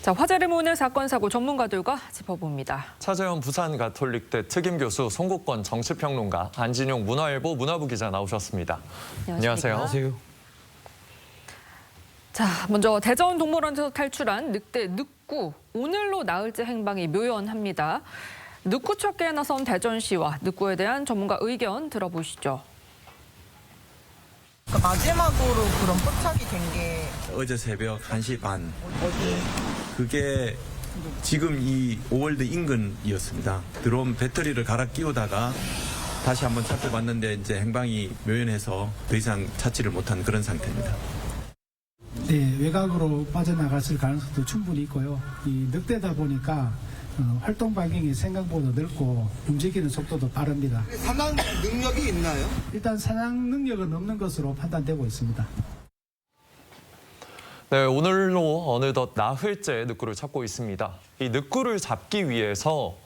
자, 화제를 모으는 사건 사고 전문가들과 짚어봅니다. 차재현 부산가톨릭대 특임교수, 송국권 정치평론가, 안진용 문화일보 문화부 기자 나오셨습니다. 안녕하세요. 안녕하세요. 자, 먼저 대전 동물원에서 탈출한 늑대 늑구. 오늘로 나흘째 행방이 묘연합니다. 늑구 찾기에 나선 대전시와 늑구에 대한 전문가 의견 들어보시죠. 마지막으로 그런 포착이 된 게 어제 새벽 1시 반. 그게 지금 이 5월드 인근이었습니다. 드론 배터리를 갈아 끼우다가 다시 한번 찾아봤는데 이제 행방이 묘연해서 더 이상 찾지를 못한 그런 상태입니다. 네, 외곽으로 빠져나갔을 가능성도 충분히 있고요. 이 늑대다 보니까 활동 반경이 생각보다 넓고 움직이는 속도도 빠릅니다. 사냥 능력이 있나요? 일단 사냥 능력은 없는 것으로 판단되고 있습니다. 네, 오늘로 어느덧 나흘째 늑구를 찾고 있습니다. 이 늑구를 잡기 위해서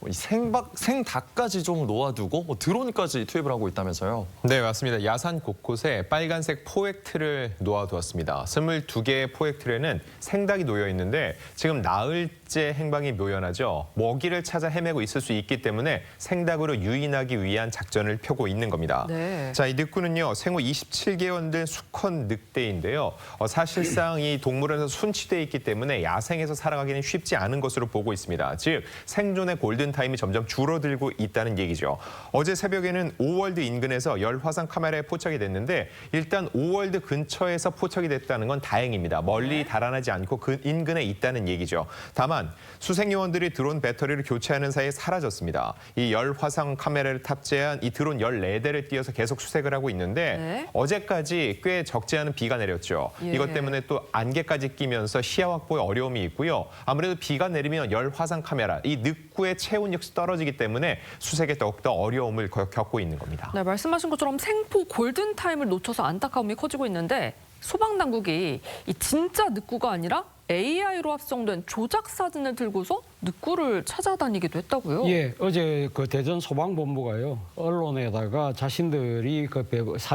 생닭까지 좀 놓아두고 드론까지 투입을 하고 있다면서요? 네, 맞습니다. 야산 곳곳에 빨간색 포획틀을 놓아두었습니다. 22개의 포획틀에는 생닭이 놓여 있는데 지금 나흘째 행방이 묘연하죠. 먹이를 찾아 헤매고 있을 수 있기 때문에 생닭으로 유인하기 위한 작전을 펴고 있는 겁니다. 네. 자, 이 늑구는요, 생후 27개월 된 수컷 늑대인데요. 사실상 이 동물원에서 순치돼 있기 때문에 야생에서 살아가기는 쉽지 않은 것으로 보고 있습니다. 즉, 생존의 골든타임이 점점 줄어들고 있다는 얘기죠. 어제 새벽에는 5월드 인근에서 열화상 카메라에 포착이 됐는데 일단 5월드 근처에서 포착이 됐다는 건 다행입니다. 멀리 달아나지 않고 그 인근에 있다는 얘기죠. 다만 수색요원들이 드론 배터리를 교체하는 사이에 사라졌습니다. 이 열화상 카메라를 탑재한 이 드론 14대를 띄워서 계속 수색을 하고 있는데 네. 어제까지 꽤 적지 않은 비가 내렸죠. 예. 이것 때문에 또 안개까지 끼면서 시야 확보에 어려움이 있고요. 아무래도 비가 내리면 열화상 카메라, 이 늑구의 체온 역시 떨어지기 때문에 수색에 더욱더 어려움을 겪고 있는 겁니다. 네, 말씀하신 것처럼 생포 골든타임을 놓쳐서 안타까움이 커지고 있는데 소방당국이 이 진짜 늑구가 아니라 AI로 합성된 조작 사진을 들고서 늑구를 찾아다니기도 했다고요? 예, 어제 그 대전 소방본부가요, 언론에다가 자신들이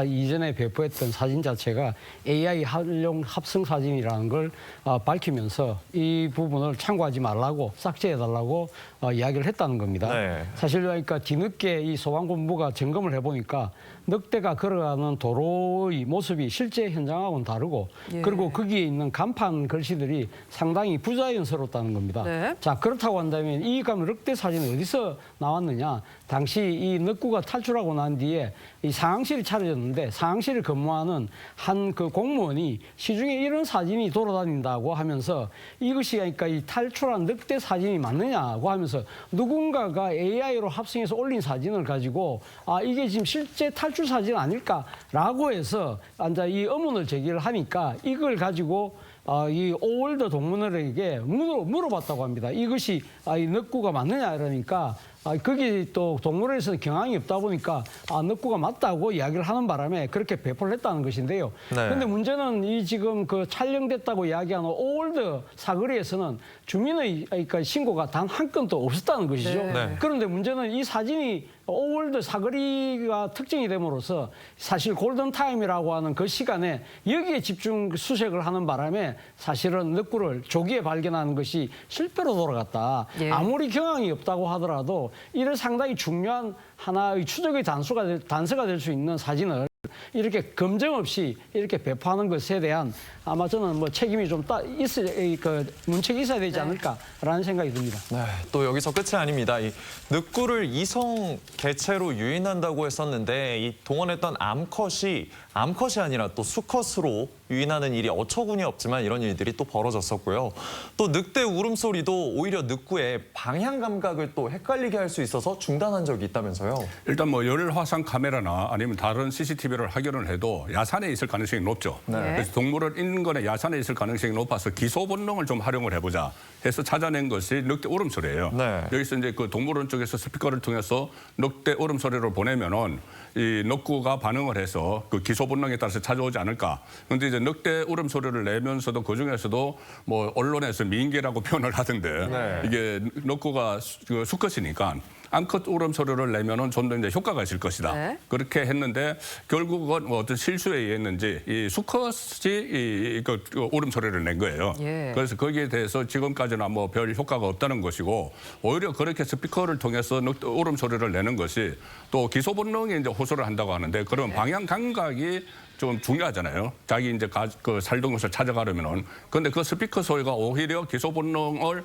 이전에 배포했던 사진 자체가 AI 활용 합성 사진이라는 걸 밝히면서 이 부분을 참고하지 말라고 삭제해달라고 이야기를 했다는 겁니다. 네. 사실 그러니까 뒤늦게 이 소방본부가 점검을 해보니까 늑대가 걸어가는 도로의 모습이 실제 현장하고는 다르고 예. 그리고 거기에 있는 간판 글씨들이 상당히 부자연스럽다는 겁니다. 네. 자, 그렇다고 한다면 이 늑대 사진이 어디서 나왔느냐? 당시 이 늑구가 탈출하고 난 뒤에 이 상황실이 차려졌는데 상황실에 근무하는 한 그 공무원이 시중에 이런 사진이 돌아다닌다고 하면서 이것이 그러니까 이 탈출한 늑대 사진이 맞느냐고 하면서 누군가가 AI로 합성해서 올린 사진을 가지고 이게 지금 실제 탈출 사진 아닐까라고 해서 이제 이 의문을 제기를 하니까 이걸 가지고 이 오월드 동물원에게 물어봤다고 합니다. 이것이 이 늑구가 맞느냐 이러니까 거기 또 동물원에서는 경황이 없다 보니까 늑구가 맞다고 이야기를 하는 바람에 그렇게 배포를 했다는 것인데요. 그런데 네. 문제는 이 지금 그 촬영됐다고 이야기하는 오월드 사거리에서는 주민의 그러니까 신고가 단 한 건도 없었다는 것이죠. 네. 그런데 문제는 이 사진이 오월드 사거리가 특징이 됨으로써 사실 골든타임이라고 하는 그 시간에 여기에 집중 수색을 하는 바람에 사실은 늑구를 조기에 발견하는 것이 실패로 돌아갔다. 예. 아무리 경황이 없다고 하더라도 이런 상당히 중요한 하나의 추적의 단서가 될 수 있는 사진을 이렇게 검증 없이 이렇게 배포하는 것에 대한 아마 저는 뭐 책임이 좀 문책이 있어야 되지 않을까라는 생각이 듭니다. 네, 또 여기서 끝이 아닙니다. 이 늑구를 이성 개체로 유인한다고 했었는데 이 동원했던 암컷이 아니라 또 수컷으로 유인하는 일이 어처구니 없지만 이런 일들이 또 벌어졌었고요. 또 늑대 울음소리도 오히려 늑구의 방향 감각을 또 헷갈리게 할 수 있어서 중단한 적이 있다면서요. 일단 뭐 열화상 카메라나 아니면 다른 CCTV를 확인을 해도 야산에 있을 가능성이 높죠. 네. 그래서 동물원 인근에 야산에 있을 가능성이 높아서 기소 본능을 좀 활용을 해보자 해서 찾아낸 것이 늑대 울음소리예요. 네. 여기서 이제 그 동물원 쪽에서 스피커를 통해서 늑대 울음소리를 보내면은 이 늑구가 반응을 해서 그 기소 본능에 따라서 찾아오지 않을까. 그런데 이제 늑대 울음소리를 내면서도 그 중에서도 뭐 언론에서 민개라고 표현을 하던데 네. 이게 늑구가 수컷이니까 암컷 울음소리를 내면은 좀 더 이제 효과가 있을 것이다. 네. 그렇게 했는데 결국은 뭐 어떤 실수에 의했는지 이 수컷이 그 울음소리를 낸 거예요. 예. 그래서 거기에 대해서 지금까지는 뭐 별 효과가 없다는 것이고 오히려 그렇게 스피커를 통해서 울음소리를 내는 것이 또 기소 본능에 이제 호소를 한다고 하는데 그런 방향 감각이 좀 중요하잖아요. 자기 이제 그 살던 곳을 찾아가려면은. 근데 그 스피커 소리가 오히려 기소 본능을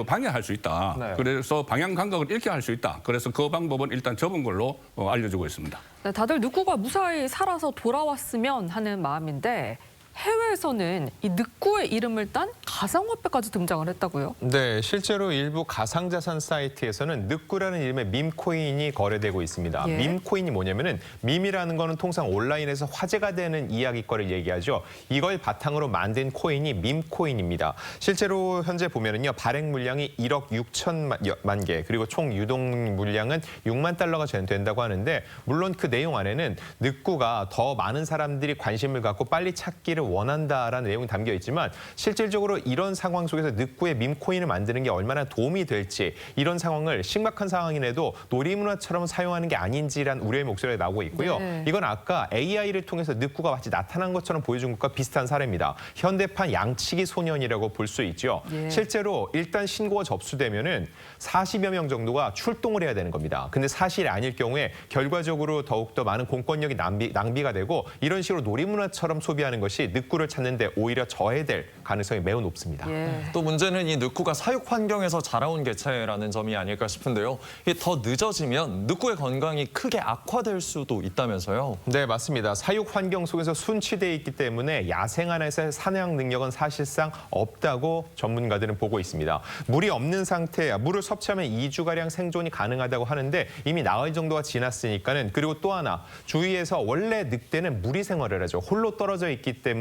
방해할 수 있다. 네. 그래서 방향 감각을 잃게 할 수 있다. 그래서 그 방법은 일단 접은 걸로 알려주고 있습니다. 네, 다들 늑구가 무사히 살아서 돌아왔으면 하는 마음인데 해외에서는 이 늑구의 이름을 딴 가상화폐까지 등장을 했다고요? 네, 실제로 일부 가상자산 사이트에서는 늑구라는 이름의 밈코인이 거래되고 있습니다. 예. 밈코인이 뭐냐면은 밈이라는 거는 통상 온라인에서 화제가 되는 이야기거리를 얘기하죠. 이걸 바탕으로 만든 코인이 밈코인입니다. 실제로 현재 보면은요, 발행 물량이 1억 6천만 개, 그리고 총 유동 물량은 6만 달러가 된다고 하는데 물론 그 내용 안에는 늑구가 더 많은 사람들이 관심을 갖고 빨리 찾기를 원한다라는 내용이 담겨 있지만 실질적으로 이런 상황 속에서 늑구의 밈코인을 만드는 게 얼마나 도움이 될지 이런 상황을 심각한 상황이라도 놀이문화처럼 사용하는 게 아닌지란 우려의 목소리가 나오고 있고요. 네. 이건 아까 AI를 통해서 늑구가 마치 나타난 것처럼 보여준 것과 비슷한 사례입니다. 현대판 양치기 소년이라고 볼 수 있죠. 예. 실제로 일단 신고가 접수되면은 40여 명 정도가 출동을 해야 되는 겁니다. 근데 사실이 아닐 경우에 결과적으로 더욱더 많은 공권력이 낭비가 되고 이런 식으로 놀이문화처럼 소비하는 것이 늑구를 찾는데 오히려 저해될 가능성이 매우 높습니다. 예. 또 문제는 이 늑구가 사육 환경에서 자라온 개체라는 점이 아닐까 싶은데요. 이게 더 늦어지면 늑구의 건강이 크게 악화될 수도 있다면서요. 네, 맞습니다. 사육 환경 속에서 순치돼 있기 때문에 야생 안에서의 사냥 능력은 사실상 없다고 전문가들은 보고 있습니다. 물이 없는 상태, 물을 섭취하면 2주가량 생존이 가능하다고 하는데 이미 나흘 정도가 지났으니까는 그리고 또 하나 주위에서 원래 늑대는 무리 생활을 하죠. 홀로 떨어져 있기 때문에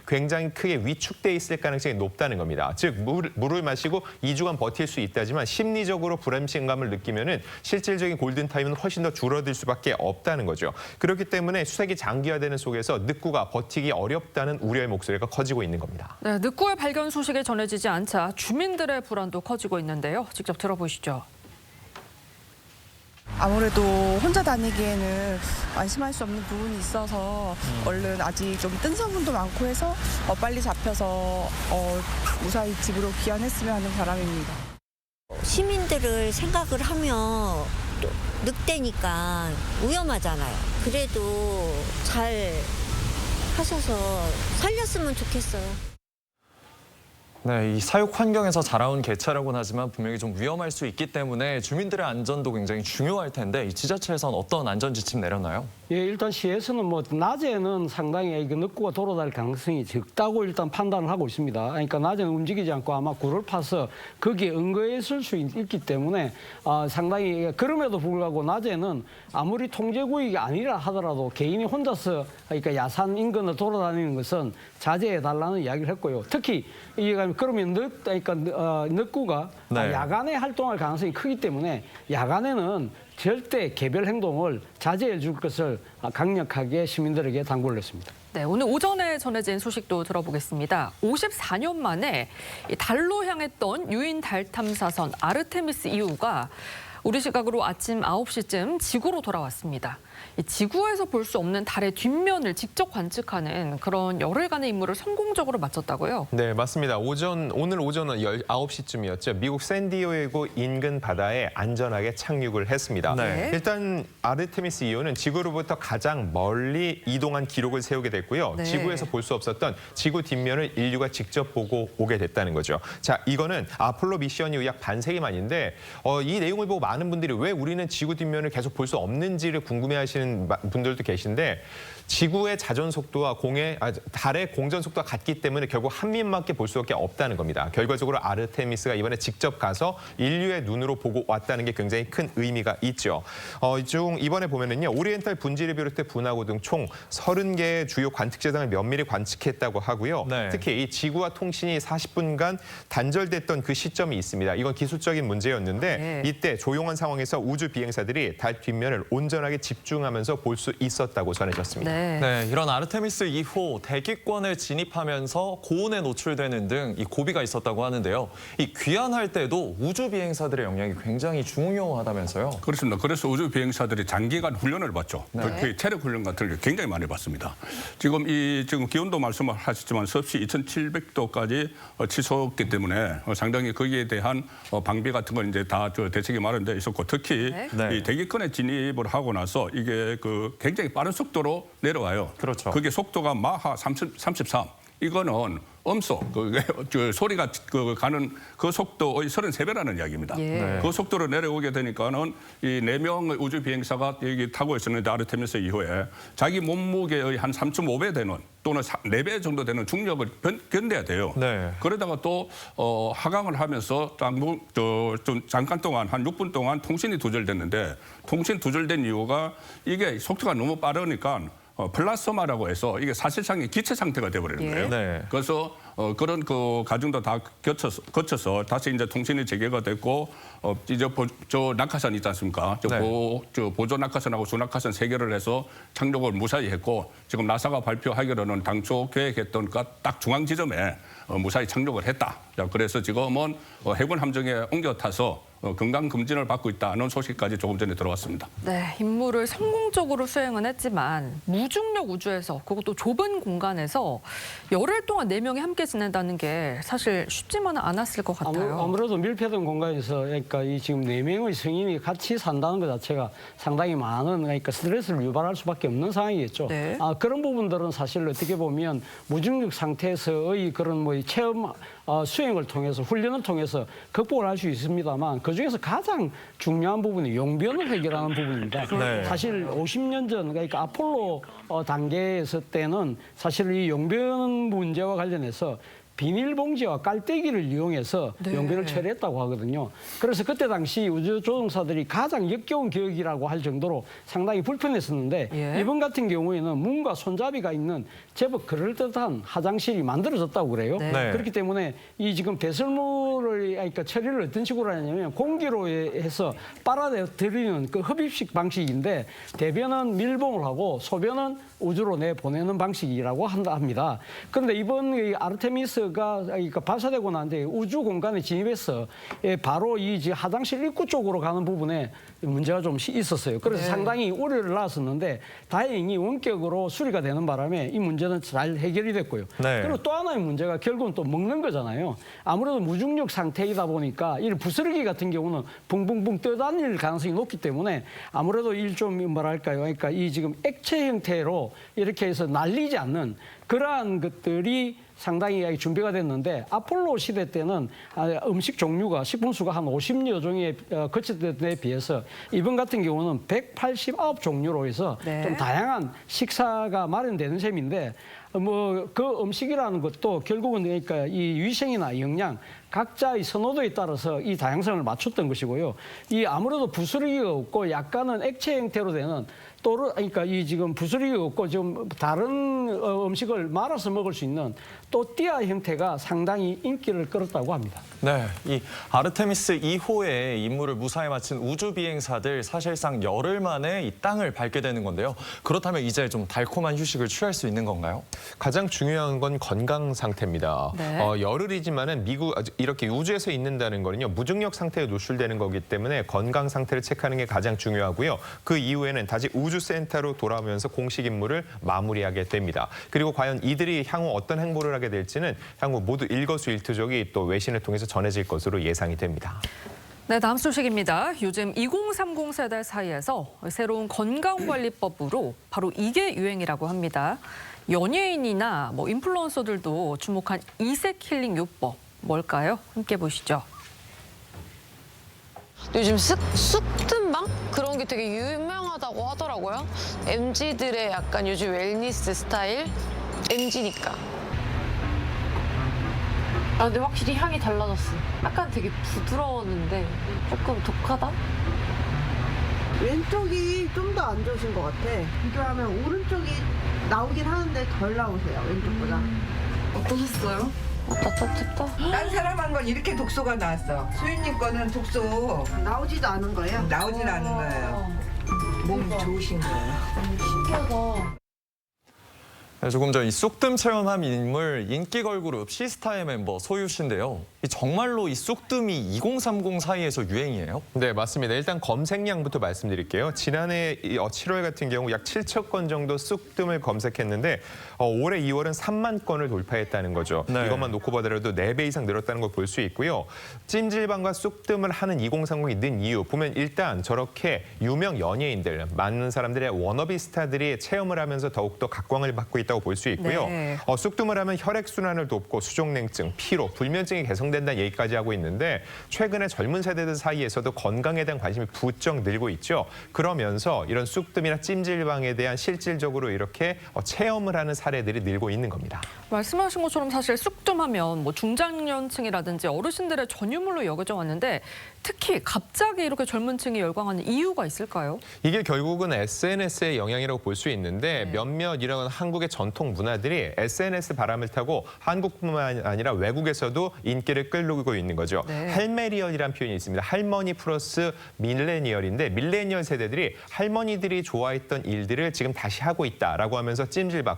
굉장히 크게 위축돼 있을 가능성이 높다는 겁니다. 즉 물을 마시고 2주간 버틸 수 있다지만 심리적으로 불안감을 느끼면은 실질적인 골든타임은 훨씬 더 줄어들 수밖에 없다는 거죠. 그렇기 때문에 수색이 장기화되는 속에서 늑구가 버티기 어렵다는 우려의 목소리가 커지고 있는 겁니다. 네, 늑구의 발견 소식이 전해지지 않자 주민들의 불안도 커지고 있는데요. 직접 들어보시죠. 아무래도 혼자 다니기에는 안심할 수 없는 부분이 있어서 얼른 아직 좀 뜬 성분도 많고 해서 빨리 잡혀서 무사히 집으로 귀환했으면 하는 바람입니다. 시민들을 생각을 하면 또 늑대니까 위험하잖아요. 그래도 잘 하셔서 살렸으면 좋겠어요. 네, 이 사육 환경에서 자라온 개체라고는 하지만 분명히 좀 위험할 수 있기 때문에 주민들의 안전도 굉장히 중요할 텐데 이 지자체에서는 어떤 안전 지침 내렸나요? 예, 일단 시에서는 뭐 낮에는 상당히 그 늑구가 돌아다닐 가능성이 적다고 일단 판단을 하고 있습니다. 그러니까 낮에는 움직이지 않고 아마 굴을 파서 거기에 응거해 있을 수 있기 때문에 상당히 그럼에도 불구하고 낮에는 아무리 통제구역이 아니라 하더라도 개인이 혼자서 그러니까 야산 인근을 돌아다니는 것은 자제해 달라는 이야기를 했고요. 특히 이게 그러면 늑구가 네. 야간에 활동할 가능성이 크기 때문에 야간에는 절대 개별 행동을 자제해 줄 것을 강력하게 시민들에게 당부를 했습니다. 네, 오늘 오전에 전해진 소식도 들어보겠습니다. 54년 만에 이 달로 향했던 유인 달 탐사선 아르테미스 2호가 우리 시각으로 아침 9시쯤 지구로 돌아왔습니다. 이 지구에서 볼 수 없는 달의 뒷면을 직접 관측하는 그런 열흘간의 임무를 성공적으로 마쳤다고요? 네, 맞습니다. 오늘 오전 9시쯤이었죠. 미국 샌디에고 인근 바다에 안전하게 착륙을 했습니다. 네. 일단 아르테미스 2호는 지구로부터 가장 멀리 이동한 기록을 세우게 됐고요. 네. 지구에서 볼 수 없었던 지구 뒷면을 인류가 직접 보고 오게 됐다는 거죠. 자, 이거는 아폴로 미션이 약 반세기 만인데 이 내용을 보고 많은 분들이 왜 우리는 지구 뒷면을 계속 볼 수 없는지를 궁금해하시는 분들도 계신데 지구의 자전 속도와 달의 공전 속도가 같기 때문에 결국 한 면밖에 볼 수밖에 없다는 겁니다. 결과적으로 아르테미스가 이번에 직접 가서 인류의 눈으로 보고 왔다는 게 굉장히 큰 의미가 있죠. 이번에 보면은요, 오리엔탈 분지를 비롯해 분화구 등 총 30개의 주요 관측 대상을 면밀히 관측했다고 하고요. 네. 특히 이 지구와 통신이 40분간 단절됐던 그 시점이 있습니다. 이건 기술적인 문제였는데 네. 이때 조용 조용한 상황에서 우주 비행사들이 달 뒷면을 온전하게 집중하면서 볼 수 있었다고 전해졌습니다. 네, 이런 아르테미스 2호 대기권에 진입하면서 고온에 노출되는 등 이 고비가 있었다고 하는데요. 이 귀환할 때도 우주 비행사들의 역량이 굉장히 중요하다면서요. 그렇습니다. 그래서 우주 비행사들이 장기간 훈련을 받죠. 특히 체력 훈련 같은 걸 굉장히 많이 받습니다. 지금 기온도 말씀을 하셨지만 섭씨 2,700도까지 치솟기 때문에 상당히 거기에 대한 방비 같은 건 이제 다 대책이 마련돼 있었고, 특히 이 대기권에 진입을 하고 나서 이게 굉장히 빠른 속도로 내려와요. 그렇죠. 그게 속도가 마하 33. 이거는 음속, 소리가 가는 그 속도의 33배라는 이야기입니다. 그 속도로 내려오게 되니까는 이 4명의 우주 비행사가 여기 타고 있었는데 아르테미스 이후에 자기 몸무게의 한 3.5배 되는 또는 4배 정도 되는 중력을 견뎌야 돼요. 그러다가 또 하강을 하면서 좀 잠깐 동안 한 6분 동안 통신이 두절됐는데, 통신 두절된 이유가 이게 속도가 너무 빠르니까 플라스마라고 해서 이게 사실상의 기체 상태가 돼버리는 거예요. 그래서 그런 과정도 다 거쳐서 다시 이제 통신이 재개가 됐고, 이제 저 낙하산 있지 않습니까? 저 보조 낙하산하고 주 낙하산 3개를 해서 착륙을 무사히 했고, 지금 나사가 발표하기로는 당초 계획했던 딱 중앙 지점에 무사히 착륙을 했다. 그래서 지금은 해군 함정에 옮겨 타서 건강검진을 받고 있다는 소식까지 조금 전에 들어왔습니다. 네, 임무를 성공적으로 수행은 했지만 무중력 우주에서, 그것도 좁은 공간에서 열흘 동안 4명이 함께 지낸다는 게 사실 쉽지만은 않았을 것 같아요. 아무래도 밀폐된 공간에서 그러니까 이 지금 4명의 성인이 같이 산다는 것 자체가 상당히 많은 그러니까 스트레스를 유발할 수밖에 없는 상황이겠죠. 그런 부분들은 사실 어떻게 보면 무중력 상태에서의 그런 체험 수행을 통해서 훈련을 통해서 극복을 할 수 있습니다만, 그중에서 가장 중요한 부분이 용변을 해결하는 부분입니다. 사실 50년 전, 그러니까 아폴로 단계에서 때는 사실 이 용변 문제와 관련해서 비닐봉지와 깔때기를 이용해서 용변을 처리했다고 하거든요. 그래서 그때 당시 우주조종사들이 가장 역겨운 기억이라고 할 정도로 상당히 불편했었는데, 이번 같은 경우에는 문과 손잡이가 있는 제법 그럴듯한 화장실이 만들어졌다고 그래요. 그렇기 때문에 이 지금 배설물을 그러니까 처리를 어떤 식으로 하냐면 공기로 해서 빨아들이는 그 흡입식 방식인데, 대변은 밀봉을 하고 소변은 우주로 내보내는 방식이라고 합니다. 그런데 이번 아르테미스가 발사되고 난 뒤에 우주 공간에 진입해서 바로 이 화장실 입구 쪽으로 가는 부분에 문제가 좀 있었어요. 그래서 상당히 우려를 낳았었는데, 다행히 원격으로 수리가 되는 바람에 이 문제는 잘 해결이 됐고요. 그리고 또 하나의 문제가 결국은 또 먹는 거잖아요. 아무래도 무중력 상태이다 보니까 이 부스러기 같은 경우는 붕붕붕 떠다닐 가능성이 높기 때문에 아무래도 그러니까 이 지금 액체 형태로 이렇게 해서 날리지 않는 그러한 것들이 상당히 준비가 됐는데, 아폴로 시대 때는 음식 종류가 식품 수가 한 50여 종에 그쳤던 데 비해서 이번 같은 경우는 189 종류로 해서 좀 다양한 식사가 마련되는 셈인데, 그 음식이라는 것도 결국은 그러니까 이 위생이나 영양 각자의 선호도에 따라서 이 다양성을 맞췄던 것이고요. 이 아무래도 부스러기가 없고 약간은 액체 형태로 되는 그러니까 이 지금 부스러기가 없고 좀 다른 음식을 말아서 먹을 수 있는 또띠아 형태가 상당히 인기를 끌었다고 합니다. 이 아르테미스 2호의 임무를 무사히 마친 우주 비행사들 사실상 열흘 만에 이 땅을 밟게 되는 건데요. 그렇다면 이제 좀 달콤한 휴식을 취할 수 있는 건가요? 가장 중요한 건 건강 상태입니다. 열흘이지만은 이렇게 우주에서 있는다는 거는요, 무중력 상태에 노출되는 거기 때문에 건강 상태를 체크하는 게 가장 중요하고요. 그 이후에는 다시 우주센터로 돌아오면서 공식 임무를 마무리하게 됩니다. 그리고 과연 이들이 향후 어떤 행보를 하게 될지는 향후 모두 일거수일투족이 또 외신을 통해서 전해질 것으로 예상이 됩니다. 네, 다음 소식입니다. 요즘 2030 세대 사이에서 새로운 건강관리법으로 바로 이게 유행이라고 합니다. 연예인이나 인플루언서들도 주목한 이색 힐링 요법, 뭘까요? 함께 보시죠. 요즘 쑥든방? 그런 게 되게 유명하다고 하더라고요. MZ들의 약간 요즘 웰니스 스타일? MZ니까. 근데 확실히 향이 달라졌어. 약간 되게 부드러웠는데 조금 독하다? 왼쪽이 좀 더 안 좋으신 것 같아. 비교하면 오른쪽이 나오긴 하는데 덜 나오세요, 왼쪽보다. 어떠셨어요? 따뜻했다. 딴 사람 한 건 이렇게 독소가 나왔어. 수윤님 거는 독소 나오지도 않은 거예요? 나오진 않은 거예요. 몸 좋으신 거예요. 신기하다. 네, 조금 전 이 쑥뜸 체험한 인물 인기 걸그룹 시스타의 멤버 소유 씨인데요. 정말로 이 쑥뜸이 2030 사이에서 유행이에요? 네, 맞습니다. 일단 검색량부터 말씀드릴게요. 지난해 7월 같은 경우 약 7천 건 정도 쑥뜸을 검색했는데 올해 2월은 3만 건을 돌파했다는 거죠. 네. 이것만 놓고 보더라도 4배 이상 늘었다는 걸 볼 수 있고요. 찜질방과 쑥뜸을 하는 2030이 는 이유 보면 일단 저렇게 유명 연예인들, 많은 사람들의 워너비 스타들이 체험을 하면서 더욱더 각광을 받고 있다고 볼 수 있고요. 네. 쑥뜸을 하면 혈액순환을 돕고 수족냉증, 피로, 불면증이 개선된다는 얘기까지 하고 있는데 최근에 젊은 세대들 사이에서도 건강에 대한 관심이 부쩍 늘고 있죠. 그러면서 이런 쑥뜸이나 찜질방에 대한 실질적으로 이렇게 체험을 하는 사례들이 늘고 있는 겁니다. 말씀하신 것처럼 사실 쑥뜸하면 뭐 중장년층이라든지 어르신들의 전유물로 여겨져 왔는데 특히 갑자기 이렇게 젊은 층이 열광하는 이유가 있을까요? 이게 결국은 SNS의 영향이라고 볼 수 있는데 몇몇 이런 한국의 전통 문화들이 SNS 바람을 타고 한국뿐만 아니라 외국에서도 인기를 끌고 있는 거죠. 네. 할메리얼이라는 표현이 있습니다. 할머니 플러스 밀레니얼인데 밀레니얼 세대들이 할머니들이 좋아했던 일들을 지금 다시 하고 있다라고 하면서 찜질방,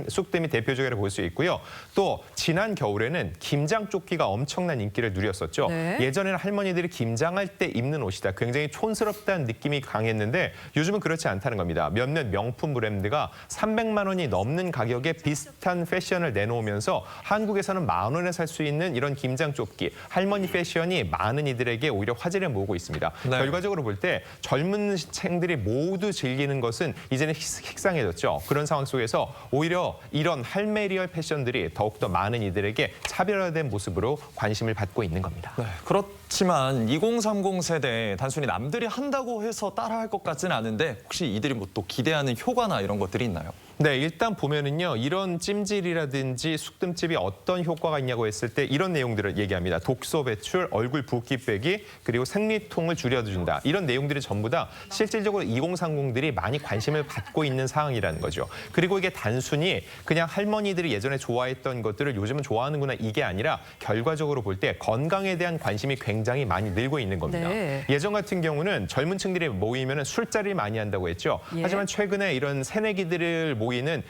쑥뜸이 대표적이라고 볼 수 있고요. 또 지난 겨울에는 김장 조끼가 엄청난 인기를 누렸었죠. 네. 예전에는 할머니들이 김장할 때 입는 옷이다. 굉장히 촌스럽다는 느낌이 강했는데 요즘은 그렇지 않다는 겁니다. 몇몇 명품 브랜드가 300만 원이 넘는 가격에 비슷한 패션을 내놓으면서 한국에서는 10,000원에 살 수 있는 이런 김장 조끼, 할머니 패션이 많은 이들에게 오히려 화제를 모으고 있습니다. 네. 결과적으로 볼 때 젊은 층들이 모두 즐기는 것은 이제는 식상해졌죠. 그런 상황 속에서 오히려 이런 할메리얼 패션들이 더욱더 많은 이들에게 차별화된 모습으로 관심을 받고 있는 겁니다. 네, 그렇지만 2030 세대 단순히 남들이 한다고 해서 따라할 것 같지는 않은데 혹시 이들이 뭐 또 기대하는 효과나 이런 것들이 있나요? 네, 일단 보면은요, 이런 찜질이라든지 쑥뜸집이 어떤 효과가 있냐고 했을 때 이런 내용들을 얘기합니다. 독소 배출, 얼굴 붓기 빼기, 그리고 생리통을 줄여준다. 이런 내용들이 전부 다 실질적으로 2030들이 많이 관심을 받고 있는 상황이라는 거죠. 그리고 이게 단순히 그냥 할머니들이 예전에 좋아했던 것들을 요즘은 좋아하는구나 이게 아니라 결과적으로 볼 때 건강에 대한 관심이 굉장히 많이 늘고 있는 겁니다. 네. 예전 같은 경우는 젊은 층들이 모이면 술자리를 많이 한다고 했죠. 예. 하지만 최근에 이런 새내기들을 모이는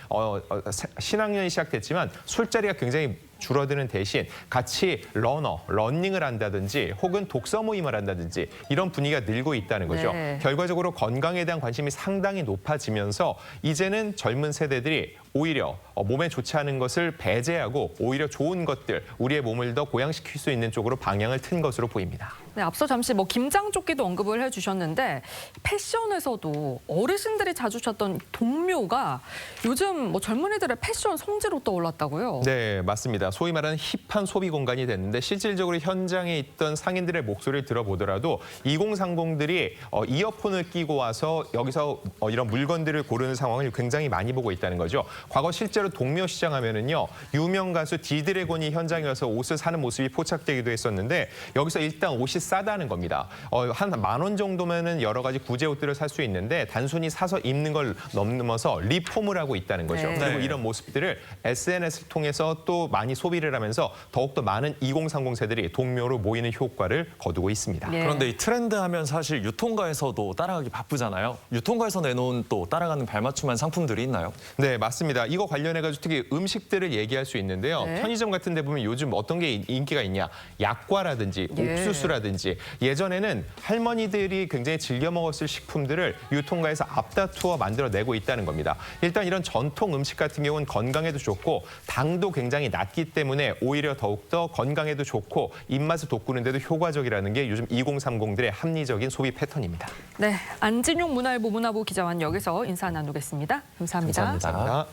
신학년이 시작됐지만 술자리가 굉장히 줄어드는 대신 같이 러닝을 한다든지 혹은 독서 모임을 한다든지 이런 분위기가 늘고 있다는 거죠. 네. 결과적으로 건강에 대한 관심이 상당히 높아지면서 이제는 젊은 세대들이 오히려 몸에 좋지 않은 것을 배제하고 오히려 좋은 것들, 우리의 몸을 더 고양시킬 수 있는 쪽으로 방향을 튼 것으로 보입니다. 네, 앞서 잠시 뭐 김장조끼도 언급을 해주셨는데 패션에서도 어르신들이 자주 찾던 동묘가 요즘 뭐 젊은이들의 패션 성지로 떠올랐다고요? 네, 맞습니다. 소위 말하는 힙한 소비 공간이 됐는데 실질적으로 현장에 있던 상인들의 목소리를 들어보더라도 2030들이 이어폰을 끼고 와서 여기서 이런 물건들을 고르는 상황을 굉장히 많이 보고 있다는 거죠. 과거 실제로 동묘 시장 하면은요, 유명 가수 디드래곤이 현장에 와서 옷을 사는 모습이 포착되기도 했었는데 여기서 일단 옷이 싸다는 겁니다. 한 10,000원 정도면은 여러 가지 구제 옷들을 살 수 있는데 단순히 사서 입는 걸 넘어서 리폼을 하고 있다는 거죠. 네. 그리고 이런 모습들을 SNS를 통해서 또 많이 소비를 하면서 더욱더 많은 2030 세들이 동묘로 모이는 효과를 거두고 있습니다. 예. 그런데 이 트렌드 하면 사실 유통가에서도 따라가기 바쁘잖아요. 유통가에서 내놓은 또 따라가는 발맞춤한 상품들이 있나요? 네, 맞습니다. 이거 관련해가지고 특히 음식들을 얘기할 수 있는데요. 네. 편의점 같은 데 보면 요즘 어떤 게 인기가 있냐. 약과라든지 예. 옥수수라든지 예전에는 할머니들이 굉장히 즐겨 먹었을 식품들을 유통가에서 앞다투어 만들어내고 있다는 겁니다. 일단 이런 전통 음식 같은 경우는 건강에도 좋고 당도 굉장히 낮기 때문에 오히려 더욱더 건강에도 좋고 입맛을 돋구는데도 효과적이라는 게 요즘 2030들의 합리적인 소비 패턴입니다. 네, 안진용 문화일보 문화부 기자와 여기서 인사 나누겠습니다. 감사합니다. 감사합니다.